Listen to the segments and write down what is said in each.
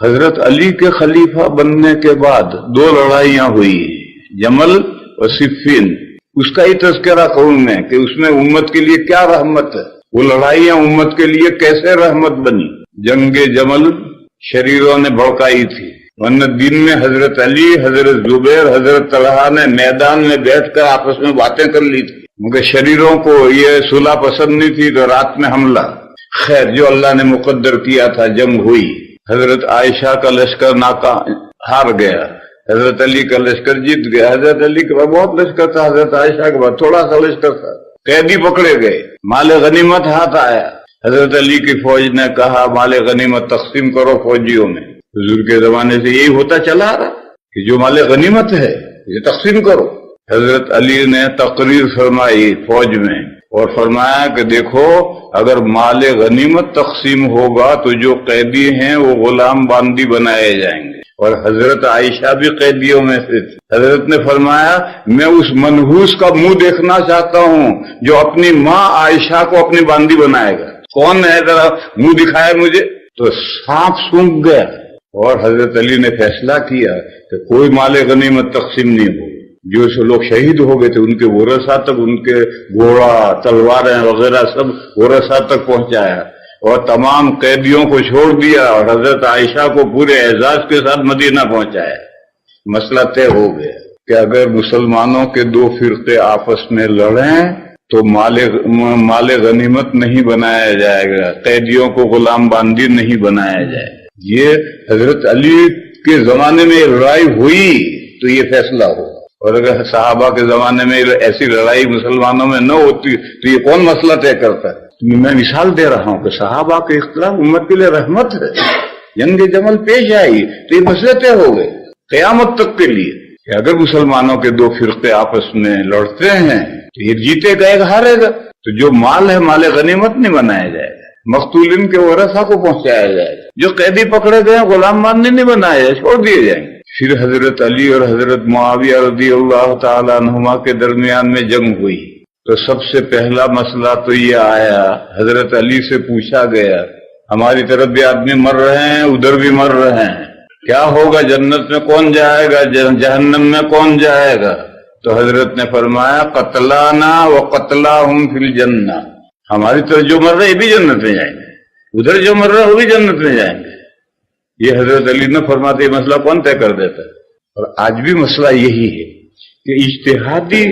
حضرت علی کے خلیفہ بننے کے بعد 2 لڑائیاں ہوئی، جمل اور صفین۔ اس کا ہی تذکرہ کروں میں کہ اس میں امت کے لیے کیا رحمت ہے، وہ لڑائیاں امت کے لیے کیسے رحمت بنی۔ جنگ جمل شریروں نے بھڑکائی تھی، ورنہ دن میں حضرت علی، حضرت زبیر، حضرت طلحہ نے میدان میں بیٹھ کر آپس میں باتیں کر لی تھی، مگر شریروں کو یہ صلح پسند نہیں تھی تو رات میں حملہ۔ خیر، جو اللہ نے مقدر کیا تھا، جنگ ہوئی۔ حضرت عائشہ کا لشکر ہار گیا، حضرت علی کا لشکر جیت گیا۔ حضرت علی کے بعد بہت لشکر تھا، حضرت عائشہ کے بعد تھوڑا سا لشکر تھا۔ قیدی پکڑے گئے، مال غنیمت ہاتھ آیا۔ حضرت علی کی فوج نے کہا مال غنیمت تقسیم کرو فوجیوں میں۔ حضور کے زمانے سے یہی ہوتا چلا رہا کہ جو مال غنیمت ہے یہ تقسیم کرو۔ حضرت علی نے تقریر فرمائی فوج میں اور فرمایا کہ دیکھو، اگر مال غنیمت تقسیم ہوگا تو جو قیدی ہیں وہ غلام باندی بنائے جائیں گے، اور حضرت عائشہ بھی قیدیوں میں سے تھی۔ حضرت نے فرمایا میں اس منحوس کا منہ دیکھنا چاہتا ہوں جو اپنی ماں عائشہ کو اپنی باندی بنائے گا، کون ہے ذرا منہ دکھائے مجھے۔ تو سانپ سونکھ گیا اور حضرت علی نے فیصلہ کیا کہ کوئی مال غنیمت تقسیم نہیں ہو۔ جو لوگ شہید ہو گئے تھے ان کے ورثاء تک ان کے گھوڑا، تلواریں وغیرہ سب ورثاء تک پہنچایا، اور تمام قیدیوں کو چھوڑ دیا اور حضرت عائشہ کو پورے اعزاز کے ساتھ مدینہ پہنچایا۔ مسئلہ طے ہو گیا کہ اگر مسلمانوں کے 2 فرقے آپس میں لڑیں تو مال غنیمت نہیں بنایا جائے گا، قیدیوں کو غلام باندی نہیں بنایا جائے گا۔ یہ حضرت علی کے زمانے میں لڑائی ہوئی تو یہ فیصلہ ہو، اور اگر صحابہ کے زمانے میں ایسی لڑائی مسلمانوں میں نہ ہوتی تو یہ کون مسئلہ طے کرتا ہے۔ میں مثال دے رہا ہوں کہ صحابہ کے اختلاف امت کے لیے رحمت ہے۔ جنگ جمل پیش آئی تو یہ مسئلے طے ہو گئے قیامت تک کے لیے کہ اگر مسلمانوں کے 2 فرقے آپس میں لڑتے ہیں تو یہ جیتے گا ایک ہارے گا، تو جو مال ہے مال غنیمت نہیں بنایا جائے گا، مقتولین کے ورثاء کو پہنچایا جائے گا، جو قیدی پکڑے گئے غلام باندی نہیں بنایا جائے، چھوڑ دیے جائیں گے۔ پھر حضرت علی اور حضرت معاویہ رضی اللہ تعالیٰ عنہما کے درمیان میں جنگ ہوئی تو سب سے پہلا مسئلہ تو یہ آیا، حضرت علی سے پوچھا گیا ہماری طرف بھی آدمی مر رہے ہیں، ادھر بھی مر رہے ہیں، کیا ہوگا، جنت میں کون جائے گا، جہنم میں کون جائے گا؟ تو حضرت نے فرمایا قتلانا و قتلاہم فی الجنہ، ہماری طرف جو مر رہے یہ بھی جنت میں جائیں گے، ادھر جو مر رہے وہ بھی جنت میں جائیں گے۔ یہ حضرت علی نے فرماتے یہ مسئلہ کون طے کر دیتا ہے؟ اور آج بھی مسئلہ یہی ہے کہ اجتہادی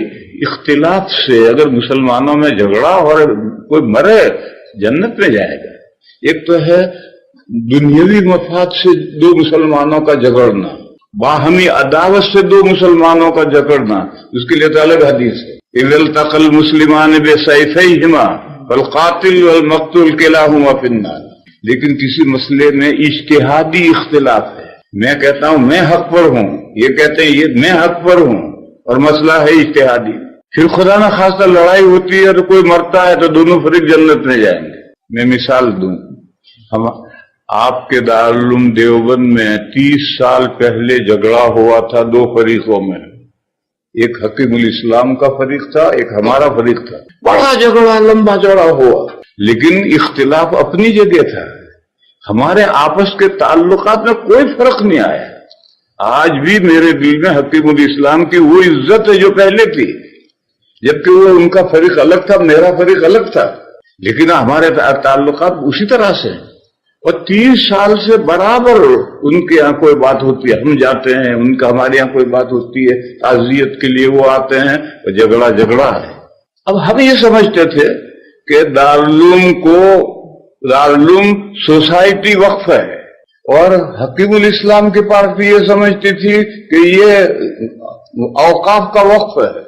اختلاف سے اگر مسلمانوں میں جھگڑا اور کوئی مرے جنت میں جائے گا۔ ایک تو ہے دنیاوی مفاد سے 2 مسلمانوں کا جھگڑنا، باہمی عداوت سے 2 مسلمانوں کا جھگڑنا، اس کے لیے تو الگ حدیث ہے اذا التقى المسلمان بسيفيهما فالقاتل والمقتول كلاهما في النار۔ لیکن کسی مسئلے میں اجتہادی اختلاف ہے، میں کہتا ہوں میں حق پر ہوں، یہ کہتے ہیں یہ میں حق پر ہوں، اور مسئلہ ہے اجتہادی، پھر خدا نہ خواستہ لڑائی ہوتی ہے تو کوئی مرتا ہے تو دونوں فریق جنت میں جائیں گے۔ میں مثال دوں، آپ کے دارالعلوم دیوبند میں 30 سال پہلے جھگڑا ہوا تھا 2 فریقوں میں، ایک حکیم الاسلام کا فریق تھا، ایک ہمارا فریق تھا، بڑا جھگڑا لمبا چوڑا ہوا، لیکن اختلاف اپنی جگہ تھا، ہمارے آپس کے تعلقات میں کوئی فرق نہیں آیا۔ آج بھی میرے دل میں حکیم الاسلام کی وہ عزت ہے جو پہلے تھی، جبکہ وہ ان کا فریق الگ تھا، میرا فریق الگ تھا، لیکن ہمارے تعلقات اسی طرح سے ہیں۔ اور 30 سال سے برابر ان کے یہاں کوئی بات ہوتی ہے، ہم جاتے ہیں، ان کا ہمارے یہاں کوئی بات ہوتی ہے، تعزیت کے لیے وہ آتے ہیں، اور جھگڑا ہے۔ اب ہم یہ سمجھتے تھے کہ دارالعلوم سوسائٹی وقف ہے، اور حکیم الاسلام کی پارٹی یہ سمجھتی تھی کہ یہ اوقاف کا وقف ہے۔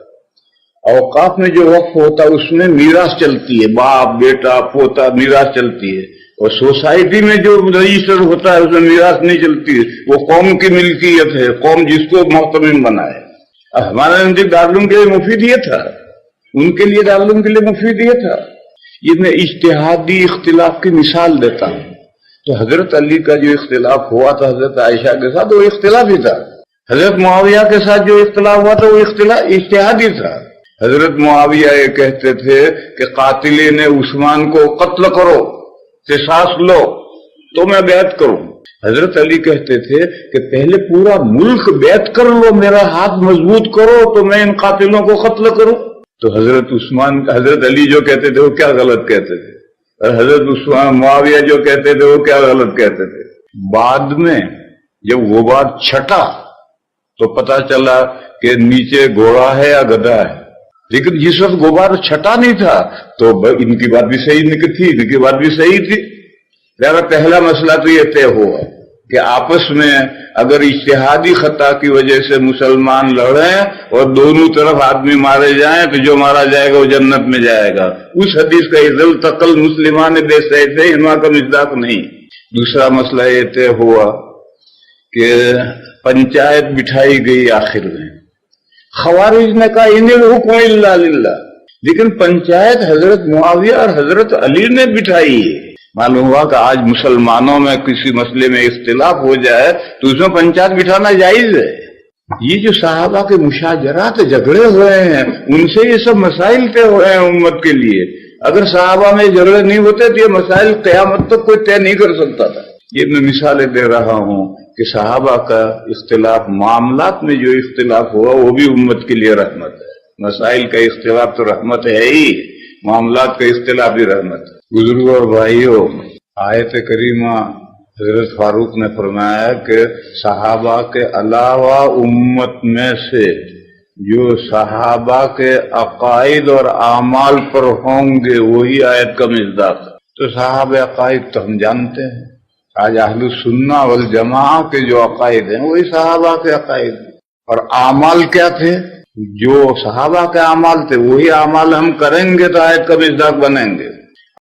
اوقاف میں جو وقف ہوتا ہے اس میں میراث چلتی ہے، باپ بیٹا پوتا میراث چلتی ہے، اور سوسائٹی میں جو رجسٹر ہوتا ہے اس میں میراث نہیں چلتی ہے، وہ قوم کی ملکیت ہے، قوم جس کو محتمم بنائے۔ ہمارے نزدیک دارالعلوم کے لیے مفید یہ تھا، ان کے لیے دارالعلوم کے لیے مفید یہ تھا۔ یہ میں اجتہادی اختلاف کی مثال دیتا ہوں۔ تو حضرت علی کا جو اختلاف ہوا تھا حضرت عائشہ کے ساتھ وہ اختلاف ہی تھا، حضرت معاویہ کے ساتھ جو اختلاف ہوا تھا وہ اختلاف اجتہادی تھا۔ حضرت معاویہ یہ کہتے تھے کہ قاتلین عثمان کو قتل کرو، قصاص لو تو میں بیعت کروں، حضرت علی کہتے تھے کہ پہلے پورا ملک بیعت کر لو، میرا ہاتھ مضبوط کرو تو میں ان قاتلوں کو قتل کروں۔ تو حضرت علی جو کہتے تھے وہ کیا غلط کہتے تھے، اور حضرت عثمان معاویہ جو کہتے تھے وہ کیا غلط کہتے تھے۔ بعد میں جب غبار چھٹا تو پتا چلا کہ نیچے گھوڑا ہے یا گدھا ہے، لیکن جس وقت غبار چھٹا نہیں تھا تو ان کی بات بھی صحیح تھی، ان کی بات بھی صحیح تھی۔ لہذا پہلا مسئلہ تو یہ طے ہوا کہ آپس میں اگر اجتہادی خطا کی وجہ سے مسلمان لڑیں اور دونوں طرف آدمی مارے جائیں تو جو مارا جائے گا وہ جنت میں جائے گا۔ اس حدیث کا عزل تقل مسلمان بے سید انواع کا مصداق نہیں۔ دوسرا مسئلہ یہ طے ہوا کہ پنچایت بٹھائی گئی آخر میں۔ خوارج نے کہا ان الحکم الا للہ، لیکن پنچایت حضرت معاویہ اور حضرت علی نے بٹھائی ہے۔ معلوم ہوا کہ آج مسلمانوں میں کسی مسئلے میں اختلاف ہو جائے تو اس میں پنچایت بٹھانا جائز ہے۔ یہ جو صحابہ کے مشاجرات جھگڑے ہوئے ہیں ان سے یہ سب مسائل طے ہوئے ہیں امت کے لیے۔ اگر صحابہ میں جھگڑے نہیں ہوتے تو یہ مسائل قیامت تک کوئی طے نہیں کر سکتا تھا۔ یہ میں مثالیں دے رہا ہوں کہ صحابہ کا اختلاف، معاملات میں جو اختلاف ہوا وہ بھی امت کے لیے رحمت ہے۔ مسائل کا اختلاف تو رحمت ہے ہی، معاملات کا اختلاف بھی رحمت ہے۔ بزرگوں اور بھائیوں، آیت کریمہ حضرت فاروق نے فرمایا کہ صحابہ کے علاوہ امت میں سے جو صحابہ کے عقائد اور اعمال پر ہوں گے وہی آیت کا مصداق ہے۔ تو صحابہ عقائد تو ہم جانتے ہیں، آج اہل السنہ والجماعہ کے جو عقائد ہیں وہی صحابہ کے عقائد ہیں۔ اور اعمال کیا تھے؟ جو صحابہ کے اعمال تھے وہی اعمال ہم کریں گے تو آیت کا مصداق بنیں گے۔